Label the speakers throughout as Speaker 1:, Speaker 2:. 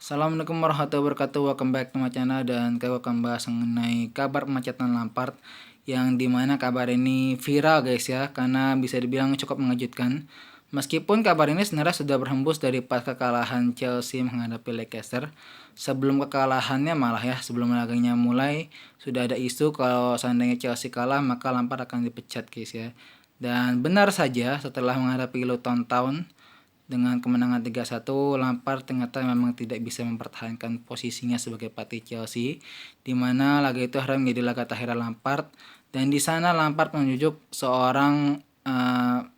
Speaker 1: Assalamualaikum warahmatullahi wabarakatuh. Welcome back to my channel, dan kita akan bahas mengenai kabar pemecatan Lampard, yang dimana kabar ini viral guys ya, karena bisa dibilang cukup mengejutkan. Meskipun kabar ini sebenarnya sudah berhembus dari pas kekalahan Chelsea menghadapi Leicester. Sebelum kekalahannya malah ya, sebelum laganya mulai sudah ada isu kalau seandainya Chelsea kalah maka Lampard akan dipecat guys ya. Dan benar saja, setelah menghadapi Luton Town dengan kemenangan 3-1, Lampard ternyata memang tidak bisa mempertahankan posisinya sebagai pelatih Chelsea, di mana laga itu harus menjadi laga terakhir Lampard, dan di sana Lampard menunjuk seorang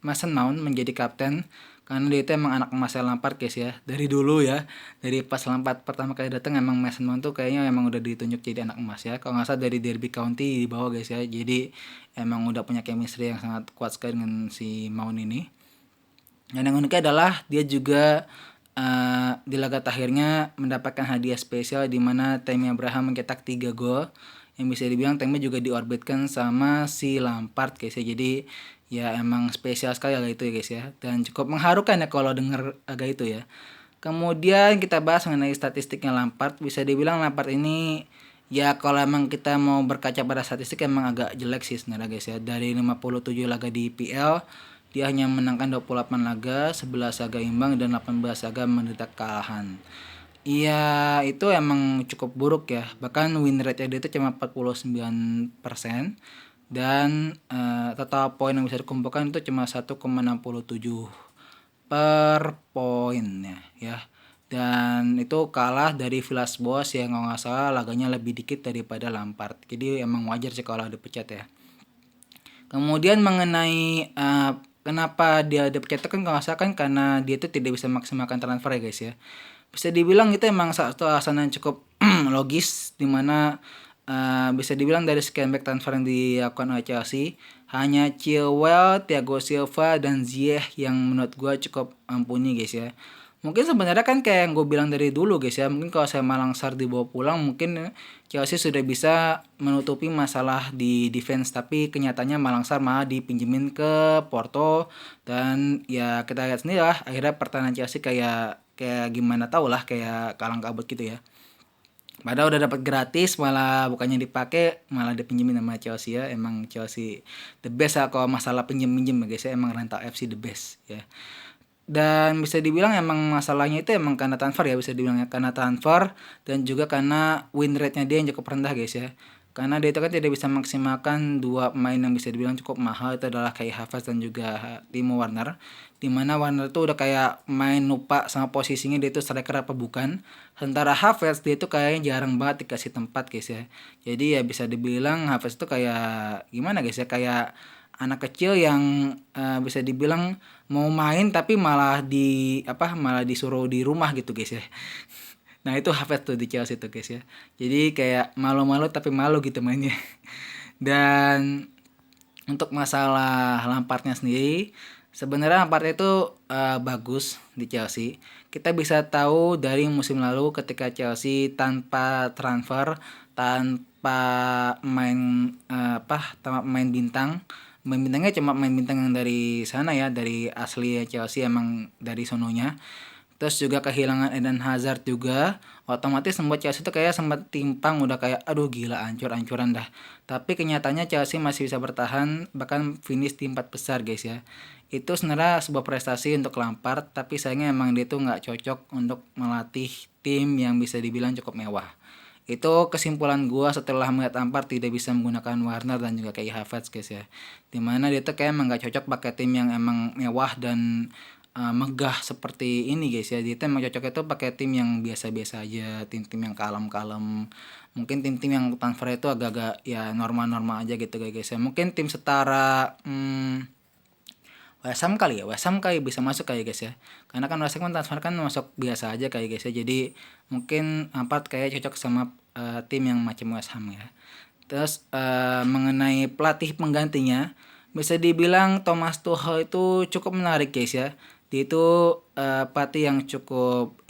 Speaker 1: Mason Mount menjadi kapten, karena dia itu emang anak emasnya Lampard guys ya, dari dulu ya, dari pas Lampard pertama kali datang emang Mason Mount tuh kayaknya emang udah ditunjuk jadi anak emas ya, kalau nggak salah dari Derby County di bawah guys ya, jadi emang udah punya chemistry yang sangat kuat sekali dengan si Mount ini. Dan yang uniknya adalah dia juga di laga terakhirnya mendapatkan hadiah spesial, di mana Tammy Abraham mencetak 3 gol. Yang bisa dibilang Tammy juga diorbitkan sama si Lampard guys ya. Jadi ya emang spesial sekali laga itu ya guys ya. Dan cukup mengharukan ya kalau denger laga itu ya. Kemudian kita bahas mengenai statistiknya Lampard. Bisa dibilang Lampard ini ya kalau emang kita mau berkaca pada statistik emang agak jelek sih sebenarnya guys ya. Dari 57 laga di IPL, dia hanya menangkan 28 laga, 11 laga imbang, dan 18 laga menderita kekalahan. Iya, itu emang cukup buruk ya. Bahkan win rate dia itu cuma 49%, dan total poin yang bisa dikumpulkan itu cuma 1,67 per poinnya ya. Dan itu kalah dari Villas-Boas yang kalau nggak salah laganya lebih dikit daripada Lampard. Jadi emang wajar sih kalau dipecat ya. Kemudian mengenai kenapa dia dipecat kan kalau nggak salah kan karena dia itu tidak bisa maksimalkan transfer ya guys ya. Bisa dibilang itu emang satu alasan yang cukup logis, dimana bisa dibilang dari sekian back transfer yang dilakukan oleh Chelsea, hanya Chilwell, Thiago Silva, dan Ziyech yang menurut gue cukup ampuni guys ya. Mungkin sebenarnya kan kayak yang gue bilang dari dulu guys ya, mungkin kalau saya Malang Sar dibawa pulang mungkin Chelsea sudah bisa menutupi masalah di defense, tapi kenyataannya Malang Sar malah dipinjemin ke Porto, dan ya kita lihat sendiri lah akhirnya pertahanan Chelsea kayak kayak gimana tau lah, kayak kalang kabut gitu ya. Padahal udah dapat gratis, malah bukannya dipakai, malah dipinjemin sama Chelsea ya. Emang Chelsea the best lah kalau masalah pinjem-pinjem ya guys ya. Emang Rental FC the best ya. Dan bisa dibilang emang masalahnya itu emang karena transfer ya, bisa dibilang ya, karena transfer dan juga karena win rate-nya dia yang cukup rendah guys ya. Karena dia itu kan tidak bisa maksimalkan dua pemain yang bisa dibilang cukup mahal, itu adalah Kai Havertz dan juga Timo Werner. Dimana Werner itu udah kayak main lupa sama posisinya dia itu striker apa bukan. Sementara Havertz dia itu kayaknya jarang banget dikasih tempat guys ya. Jadi ya bisa dibilang Havertz itu kayak gimana guys ya, kayak anak kecil yang bisa dibilang mau main tapi malah disuruh di rumah gitu guys ya. Nah itu Havertz tuh di Chelsea tuh guys ya. Jadi kayak malu-malu tapi malu gitu mainnya. Dan untuk masalah Lampardnya sendiri, sebenarnya Lampard itu bagus di Chelsea. Kita bisa tahu dari musim lalu ketika Chelsea tanpa transfer, tanpa main tanpa main bintang. Main bintangnya cuma main bintang yang dari sana ya, dari asli Chelsea emang dari sononya. Terus juga kehilangan Eden Hazard juga, otomatis membuat Chelsea itu kayak sempat timpang, udah kayak aduh gila ancur-ancuran dah. Tapi kenyataannya Chelsea masih bisa bertahan, bahkan finish di 4 besar guys ya. Itu sebenarnya sebuah prestasi untuk Lampard, tapi sayangnya emang dia tuh nggak cocok untuk melatih tim yang bisa dibilang cukup mewah. Itu kesimpulan gua setelah melihat Lampard tidak bisa menggunakan Warner dan juga kayak Havertz guys ya. Dimana dia tuh kayak emang gak cocok pakai tim yang emang mewah dan megah seperti ini guys ya. Dia tuh emang cocok itu pakai tim yang biasa-biasa aja, tim-tim yang kalem-kalem. Mungkin tim-tim yang transfer itu agak-agak ya normal-normal aja gitu guys ya. Mungkin tim setara West Ham kali ya, West Ham kayak bisa masuk kayak guys ya, karena kan West Ham kan transfer kan masuk biasa aja kayak guys ya, jadi mungkin Lampard kayak cocok sama tim yang macam West Ham ya. Terus mengenai pelatih penggantinya, bisa dibilang Thomas Tuchel itu cukup menarik guys ya. Dia itu pelatih yang cukup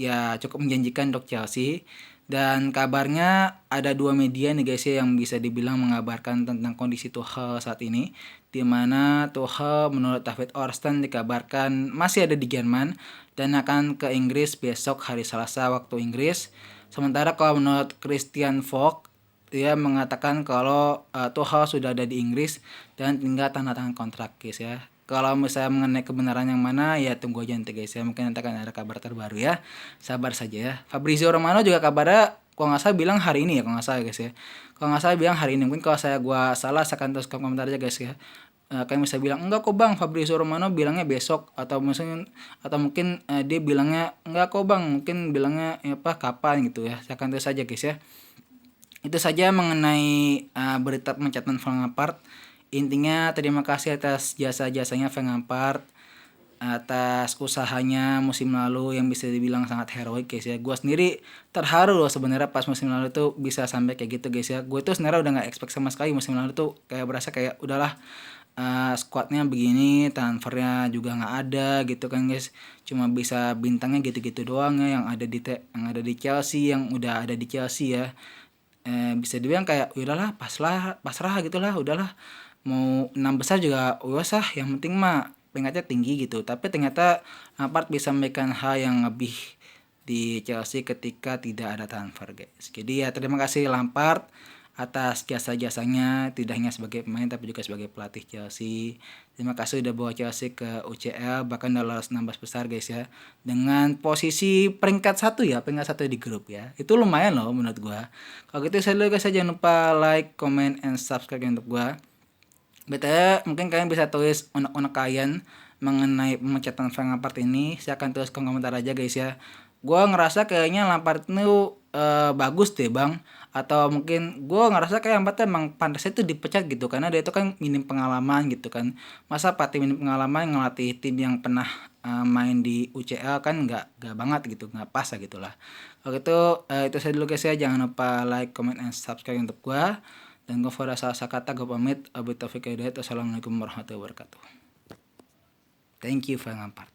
Speaker 1: menjanjikan untuk Chelsea. Dan kabarnya ada dua media nih guys ya yang bisa dibilang mengabarkan tentang kondisi Tuchel saat ini. di mana Tuchel menurut David Ornstein dikabarkan masih ada di Jerman dan akan ke Inggris besok hari Selasa waktu Inggris. Sementara kalau menurut Christian Falk, dia mengatakan kalau Tuchel sudah ada di Inggris dan tinggal tanda tangan kontrak guys ya. Kalau misalnya mengenai kebenaran yang mana ya tunggu aja nanti guys ya. Mungkin nanti akan ada kabar terbaru ya. Sabar saja ya. Fabrizio Romano juga kabarnya kalau nggak salah bilang hari ini ya kalau nggak salah guys ya. Kalau nggak salah bilang hari ini. Mungkin kalau gua salah saya akan terus ke komentar aja guys ya. Kayak misalnya bilang enggak kok bang, Fabrizio Romano bilangnya besok atau misalnya atau mungkin dia bilangnya enggak kok bang, mungkin bilangnya ya apa kapan gitu ya. Saya akan terus saja guys ya. Itu saja mengenai berita pemecatan Frank Lampard. Intinya terima kasih atas jasa-jasanya Frank Lampard, atas usahanya musim lalu yang bisa dibilang sangat heroik guys ya. Gue sendiri terharu loh sebenarnya pas musim lalu tuh bisa sampai kayak gitu guys ya. Gue tuh sebenarnya udah nggak expect sama sekali musim lalu tuh, kayak berasa kayak udahlah squadnya begini, transfernya juga nggak ada gitu kan guys. Cuma bisa bintangnya gitu-gitu doang ya yang ada di Chelsea, yang udah ada di Chelsea ya. Bisa dibilang kayak udahlah pasrah gitulah, udahlah mau 6 besar juga usah, yang penting mah peringkatnya tinggi gitu. Tapi ternyata Lampard bisa memberikan hal yang lebih di Chelsea ketika tidak ada transfer guys. Jadi ya terima kasih Lampard atas jasa-jasanya, tidak hanya sebagai pemain tapi juga sebagai pelatih Chelsea. Terima kasih udah bawa Chelsea ke UCL bahkan udah lolos 16 besar guys ya. Dengan posisi peringkat 1 ya, peringkat 1 di grup ya. Itu lumayan loh menurut gua. Kalau gitu saya dulu guys, jangan lupa like, comment, and subscribe untuk gua. BTW mungkin kalian bisa tulis unek-unek kalian mengenai pemecatan Frank Lampard ini. Saya akan tulis ke komentar aja guys ya. Gua ngerasa kayaknya Lampard itu bagus deh bang, atau mungkin gue ngerasa kayak Lampard emang pantasnya itu dipecat gitu karena dia itu kan minim pengalaman gitu kan. Masa pelatih minim pengalaman ngelatih tim yang pernah main di UCL kan nggak banget gitu, nggak pas lah gitulah. Kalau gitu itu saya dulu guys ya. Jangan lupa like, comment, and subscribe untuk gue. Dan gue Fara salah kata gue pamit. Wassalamualaikum warahmatullahi wabarakatuh. Thank you Frank Lampard.